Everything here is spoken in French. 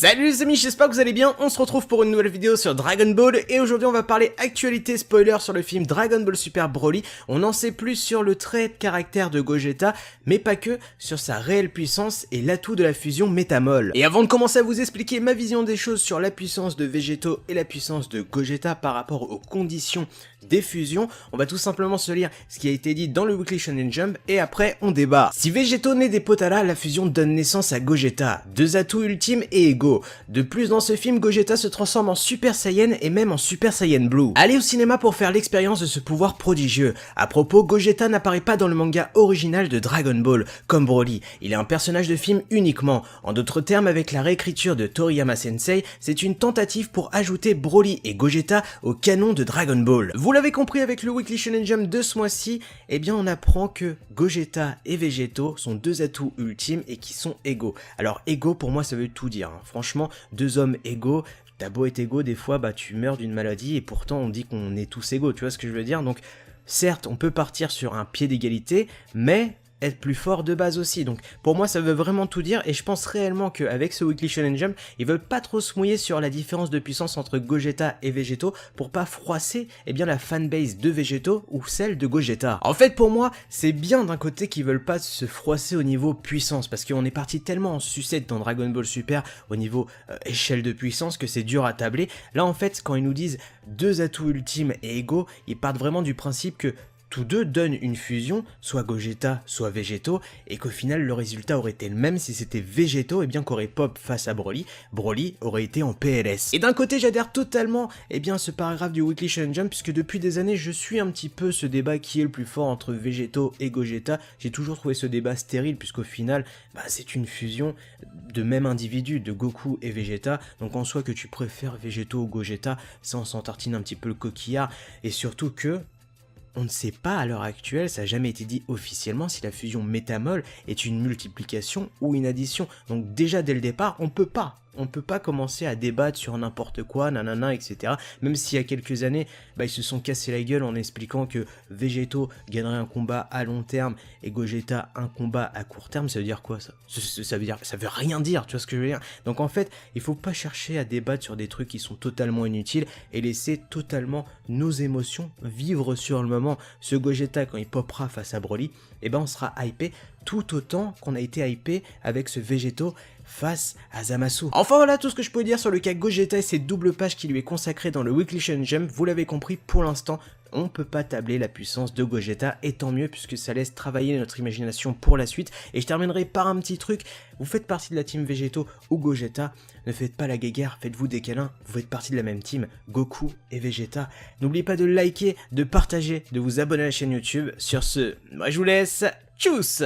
Salut les amis, j'espère que vous allez bien, on se retrouve pour une nouvelle vidéo sur Dragon Ball et aujourd'hui on va parler actualité spoiler sur le film Dragon Ball Super Broly. On en sait plus sur le trait de caractère de Gogeta, mais pas que, sur sa réelle puissance et l'atout de la fusion Métamol. Et avant de commencer à vous expliquer ma vision des choses sur la puissance de Végéto et la puissance de Gogeta par rapport aux conditions des fusions, on va tout simplement se lire ce qui a été dit dans le Weekly Shonen Jump et après on débat. Si Végéto naît des Potala, la fusion donne naissance à Gogeta, deux atouts ultimes et égaux. De plus, dans ce film, Gogeta se transforme en Super Saiyan et même en Super Saiyan Blue. Allez au cinéma pour faire l'expérience de ce pouvoir prodigieux. À propos, Gogeta n'apparaît pas dans le manga original de Dragon Ball, comme Broly. Il est un personnage de film uniquement. En d'autres termes, avec la réécriture de Toriyama Sensei, c'est une tentative pour ajouter Broly et Gogeta au canon de Dragon Ball. Vous l'avez compris avec le Weekly Shonen Jump de ce mois-ci, eh bien on apprend que Gogeta et Végéto sont deux atouts ultimes et qui sont égaux. Alors égaux pour moi ça veut tout dire, hein. Franchement, deux hommes égaux, t'as beau être égaux, des fois bah tu meurs d'une maladie et pourtant on dit qu'on est tous égaux, tu vois ce que je veux dire? Donc certes on peut partir sur un pied d'égalité, mais être plus fort de base aussi, donc pour moi ça veut vraiment tout dire et je pense réellement qu'avec ce Weekly Shonen Jump, ils veulent pas trop se mouiller sur la différence de puissance entre Gogeta et Végéto pour pas froisser bien la fanbase de Végéto ou celle de Gogeta. En fait pour moi, c'est bien d'un côté qu'ils veulent pas se froisser au niveau puissance parce qu'on est parti tellement en sucette dans Dragon Ball Super au niveau échelle de puissance que c'est dur à tabler. Là en fait quand ils nous disent deux atouts ultimes et égaux, ils partent vraiment du principe que tous deux donnent une fusion, soit Gogeta, soit Végéto, et qu'au final le résultat aurait été le même si c'était Végéto, et bien qu'aurait pop face à Broly, Broly aurait été en PLS. Et d'un côté j'adhère totalement ce paragraphe du Weekly Shonen Jump, puisque depuis des années je suis un petit peu ce débat qui est le plus fort entre Végéto et Gogeta. J'ai toujours trouvé ce débat stérile, puisqu'au final c'est une fusion de même individu, de Goku et Vegeta, donc en soi que tu préfères Végéto ou Gogeta, ça on s'en tartine un petit peu le coquillard, et surtout que on ne sait pas à l'heure actuelle, ça n'a jamais été dit officiellement si la fusion Métamol est une multiplication ou une addition. Donc déjà dès le départ, on peut pas commencer à débattre sur n'importe quoi, nanana, etc. Même si il y a quelques années, ils se sont cassés la gueule en expliquant que Végéto gagnerait un combat à long terme et Gogeta un combat à court terme. Ça veut dire quoi ça? Ça veut rien dire, tu vois ce que je veux dire? Donc en fait, il faut pas chercher à débattre sur des trucs qui sont totalement inutiles et laisser totalement nos émotions vivre sur le moment. Ce Gogeta quand il popera face à Broly, on sera hypé tout autant qu'on a été hypé avec ce Végéto face à Zamasu. Enfin voilà tout ce que je peux dire sur le cas Gogeta et cette double page qui lui est consacrée dans le Weekly Shonen Jump. Vous l'avez compris, pour l'instant on peut pas tabler la puissance de Gogeta, et tant mieux puisque ça laisse travailler notre imagination pour la suite. Et je terminerai par un petit truc, vous faites partie de la team Végéto ou Gogeta, ne faites pas la guéguerre, faites-vous des câlins, vous faites partie de la même team, Goku et Vegeta. N'oubliez pas de liker, de partager, de vous abonner à la chaîne YouTube. Sur ce, moi je vous laisse, tchuss!